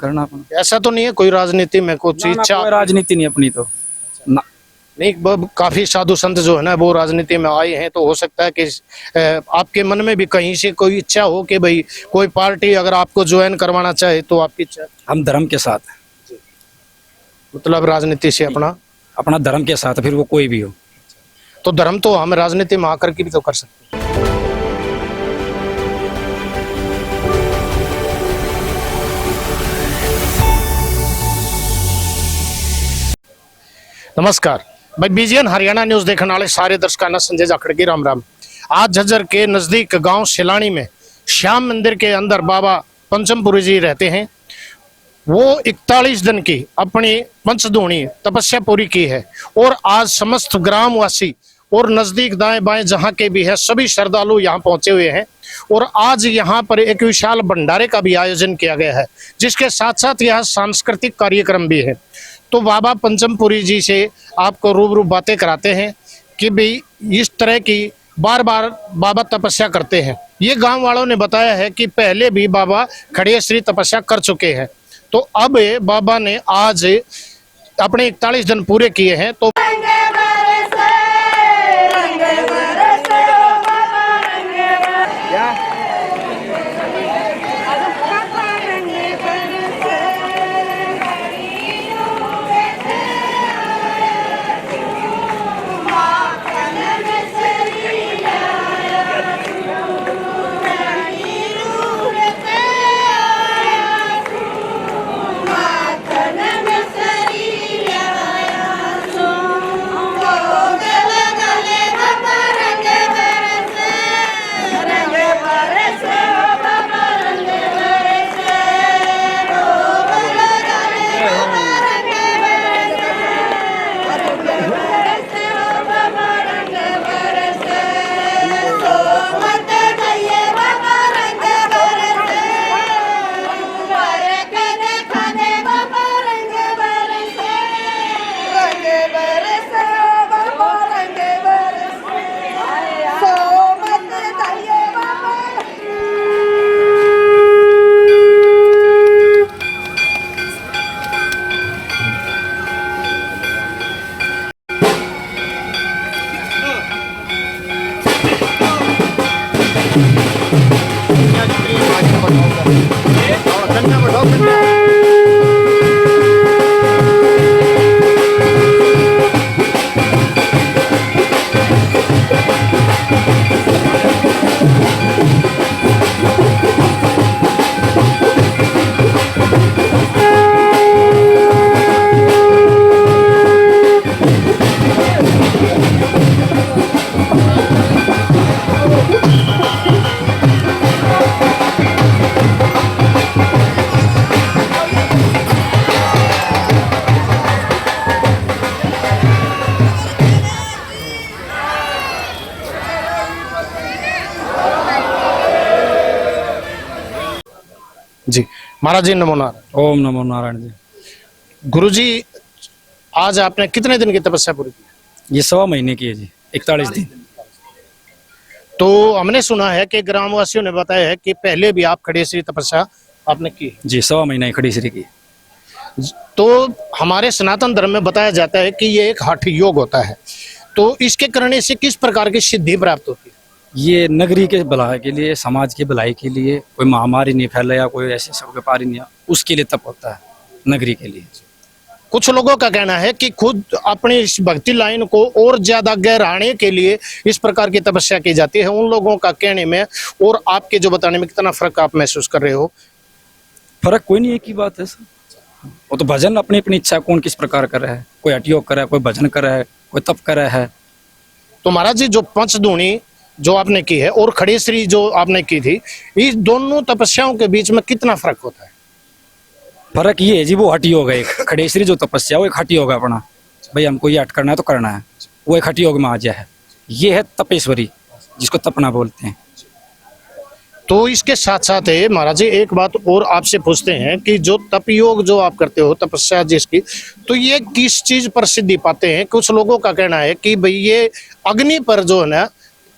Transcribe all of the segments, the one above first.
करना अपन। ऐसा तो नहीं है कोई राजनीति में कुछ इच्छा? कोई राजनीति नहीं अपनी तो ना। नहीं, काफी साधु संत जो है ना वो राजनीति में आए हैं, तो हो सकता है कि आपके मन में भी कहीं से कोई इच्छा हो कि भाई कोई पार्टी अगर आपको ज्वाइन करवाना चाहे तो आपकी इच्छा? हम धर्म के साथ, मतलब राजनीति से अपना धर्म के साथ, फिर वो कोई भी हो। तो धर्म तो हम राजनीति में आकर के भी तो कर सकते हैं। नमस्कार, मैं बीजीएन हरियाणा न्यूज देखने वाले सारे दर्शकों का संजय जाखड़ की राम राम। आज झज्जर के नजदीक गांव शिलानी में श्याम मंदिर के अंदर बाबा पंचमपुरी जी रहते हैं। वो 41 दिन की अपनी पंचदूणी तपस्या पूरी की है और आज समस्त ग्रामवासी और नजदीक दाएं बाएं जहां के भी है सभी श्रद्धालु यहाँ पहुंचे हुए हैं। और आज यहाँ पर एक विशाल भंडारे का भी आयोजन किया गया है, जिसके साथ साथ यह सांस्कृतिक कार्यक्रम भी है। तो बाबा पंचमपुरी जी से आपको रूबरू बातें कराते हैं कि भाई इस तरह की बार बार बाबा तपस्या करते हैं। ये गांव वालों ने बताया है कि पहले भी बाबा खड़े श्री तपस्या कर चुके हैं, तो अब बाबा ने आज अपने 41 दिन पूरे किए हैं। तो जी महाराज जी नमो नारायण। ओम नमो नारायण जी। गुरु जी, आज आपने कितने दिन की तपस्या पूरी की? ये 1.25 महीने की है जी, 41 दिन। तो हमने सुना है कि ग्रामवासियों ने बताया है कि पहले भी आप खड़े श्री तपस्या आपने की है जी, 1.25 महीना खड़ी श्री की। तो हमारे सनातन धर्म में बताया जाता है कि ये एक हठ योग होता है, तो इसके करने से किस प्रकार की सिद्धि प्राप्त होती है? ये नगरी के भलाई के लिए, समाज की भलाई के लिए, कोई महामारी नहीं फैले या कोई ऐसे सब व्यापारी नहीं, उसके लिए तप होता है, नगरी के लिए। कुछ लोगों का कहना है कि खुद अपनी इस भक्ति लाइन को और ज्यादा गहराने के लिए इस प्रकार की तपस्या की जाती है। उन लोगों का कहने में और आपके जो बताने में कितना फर्क आप महसूस कर रहे हो? फर्क कोई नहीं, एक ही बात है सर। वो तो भजन अपनी अपनी इच्छा कौन किस प्रकार कर रहा है, कोई हठ योग कर रहा है, कोई भजन कर रहा है, कोई तप कर रहा है। तो महाराज जी, जो पंचदूणी जो आपने की है और खड़ी श्री जो आपने की थी, इस दोनों तपस्याओं के बीच में कितना फर्क होता है? फर्क ये है जी, वो हठ योग है। एक खड़ी श्री जो तपस्या वो एक हठ योग है अपना, भाई हमको ये हठ करना है तो करना है, वो एक हठ योग में आ जाए है। ये है तपेश्वरी, जिसको तपना बोलते हैं। तो इसके साथ साथ है महाराज जी, एक बात और आपसे पूछते हैं कि जो तप योग जो आप करते हो, तपस्या जिसकी, तो ये किस चीज पर सिद्धि पाते हैं? कुछ लोगों का कहना है कि भाई ये अग्नि पर जो है ना,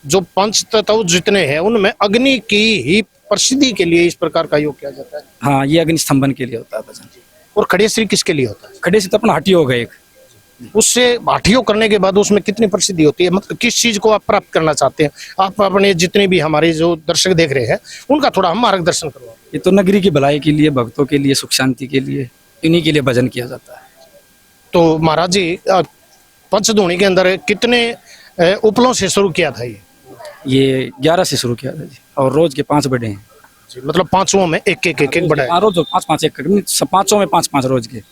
जो पंच तत्व जितने हैं उनमें अग्नि की ही प्रसिद्धि के लिए इस प्रकार का योग किया जाता है। हाँ, ये अग्नि स्तंभन के लिए होता है भजन। और खड़ेश्वरी किसके लिए होता है? खड़े से तो अपना हटी योग है एक। उससे हाटियों करने के बाद उसमें कितनी प्रसिद्धि होती है, मतलब किस चीज को आप प्राप्त करना चाहते हैं? आप अपने जितने भी हमारे जो दर्शक देख रहे हैं उनका थोड़ा हम मार्गदर्शन करवाओ। ये तो नगरी की भलाई के लिए, भक्तों के लिए, सुख शांति के लिए, इन्हीं के लिए भजन किया जाता है। तो महाराज जी पंचधूणी के अंदर कितने उपलों से शुरू किया था ये 11 से शुरू किया था जी, और रोज के 5 बड़े हैं। मतलब पांचों में एक एक एक एक बड़ा है। हाँ, रोज 5-5 एक, पांचों में 5-5 रोज के।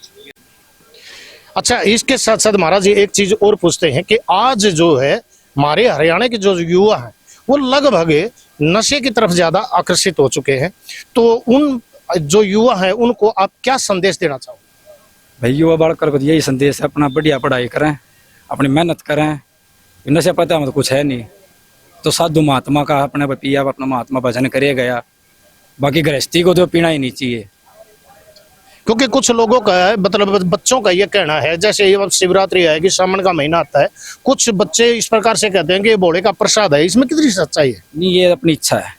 अच्छा, इसके साथ साथ महाराज जी एक चीज और पूछते हैं कि आज जो है हमारे हरियाणा के जो युवा हैं वो लगभग नशे की तरफ ज्यादा आकर्षित हो चुके हैं, तो उन जो युवा हैं उनको आप क्या संदेश देना चाहोगे? भाई युवा बालकर को यही संदेश है, अपना बढ़िया पढ़ाई करें, अपनी मेहनत करें। नशे पता है तो कुछ है नहीं, तो साधु महात्मा का अपने पिया अपना महात्मा भजन करे गया, बाकी गृहस्थी को तो पीना ही नहीं चाहिए। क्योंकि कुछ लोगों का है, मतलब बच्चों का ये कहना है, जैसे ये शिवरात्रि आएगी, सावन का महीना आता है, कुछ बच्चे इस प्रकार से कहते हैं कि ये भोले का प्रसाद है। इसमें कितनी सच्चाई है? नहीं, ये अपनी इच्छा है।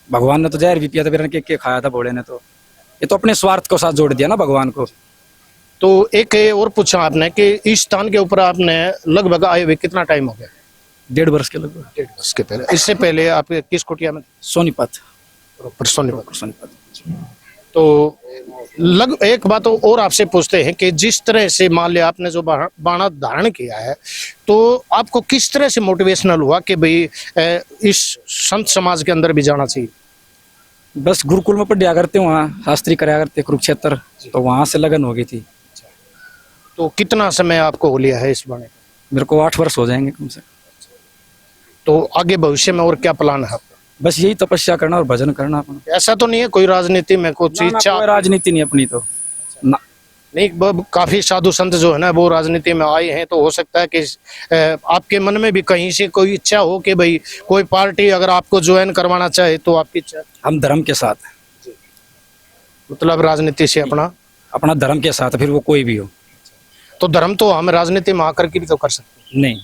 भगवान ने तो जहर भी पिया था, फिर के खाया था भोले ने, तो ये तो अपने स्वार्थ को साथ जोड़ दिया ना भगवान को। तो एक और पूछा आपने कि इस स्थान के ऊपर आपने लगभग आए हुए कितना टाइम हो गया? 1.5 वर्ष के लगभग। 1.5 वर्ष के पहले। इससे पहले आप किस कुटिया में? सोनीपत। सोनीपत। तो एक बात और आपसे पूछते हैं कि जिस तरह से मान लिया आपने जो बाणा धारण किया है, तो आपको किस तरह से मोटिवेशनल हुआ कि भाई इस संत समाज के अंदर भी जाना चाहिए? बस गुरुकुल में पढ़ा करते, वहाँ शास्त्री कराया करते कुरुक्षेत्र, तो वहाँ से लगन हो गई थी। तो कितना समय आपको हो लिया है इस बाणे? मेरे को 8 वर्ष हो जाएंगे कम से। तो आगे भविष्य में और क्या प्लान है आपका? बस यही तपस्या करना और भजन करना अपना। ऐसा तो नहीं है कोई राजनीति में कुछ इच्छा? कोई राजनीति नहीं अपनी तो ना। नहीं, काफी साधु संत जो है ना वो राजनीति में आए हैं, तो हो सकता है कि आपके मन में भी कहीं से कोई इच्छा हो कि भाई कोई पार्टी अगर आपको ज्वाइन करवाना चाहे तो आपकी इच्छा? हम धर्म के साथ हैं, मतलब राजनीति से अपना धर्म के साथ, फिर वो कोई भी हो। तो धर्म तो हम राजनीति में आकर के भी तो कर सकते नहीं,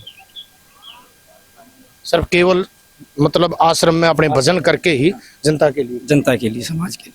सिर्फ केवल मतलब आश्रम में अपने भजन करके ही जनता के लिए, समाज के लिए।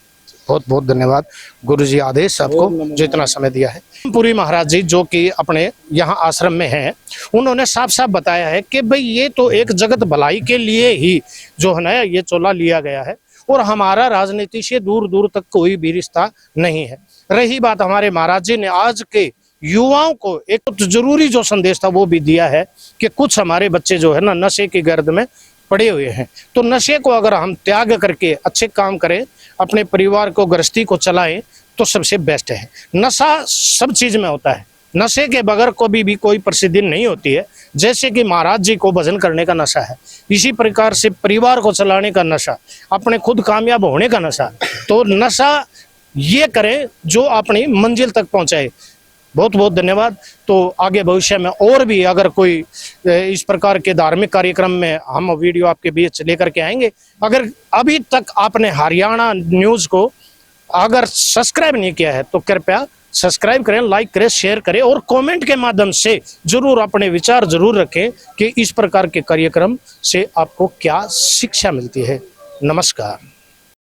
बहुत बहुत धन्यवाद गुरु जी, आदेश आपको जो इतना समय दिया है। पुरी महाराज जी जो कि अपने यहाँ आश्रम में हैं, उन्होंने साफ साफ बताया है कि भाई ये तो एक जगत भलाई के लिए ही जो है ना ये चोला लिया गया है, और हमारा राजनीति से दूर दूर तक कोई भी रिश्ता नहीं है। रही बात हमारे महाराज जी ने आज के युवाओं को एक तो जरूरी जो संदेश था वो भी दिया है कि कुछ हमारे बच्चे जो है ना नशे की गर्द में पड़े हुए हैं, तो नशे को अगर हम त्याग करके अच्छे काम करें, अपने परिवार को गृहस्थी को चलाएं, तो सबसे बेस्ट है। नशा सब चीज में होता है, नशे के बगैर कभी भी कोई प्रसिद्धि नहीं होती है। जैसे कि महाराज जी को भजन करने का नशा है, इसी प्रकार से परिवार को चलाने का नशा, अपने खुद कामयाब होने का नशा। तो नशा ये करें जो अपनी मंजिल तक पहुंचाए। बहुत बहुत धन्यवाद। तो आगे भविष्य में और भी अगर कोई इस प्रकार के धार्मिक कार्यक्रम में हम वीडियो आपके बीच लेकर के आएंगे। अगर अभी तक आपने हरियाणा न्यूज़ को अगर सब्सक्राइब नहीं किया है तो कृपया सब्सक्राइब करें, लाइक करें, शेयर करें और कमेंट के माध्यम से जरूर अपने विचार जरूर रखें कि इस प्रकार के कार्यक्रम से आपको क्या शिक्षा मिलती है। नमस्कार।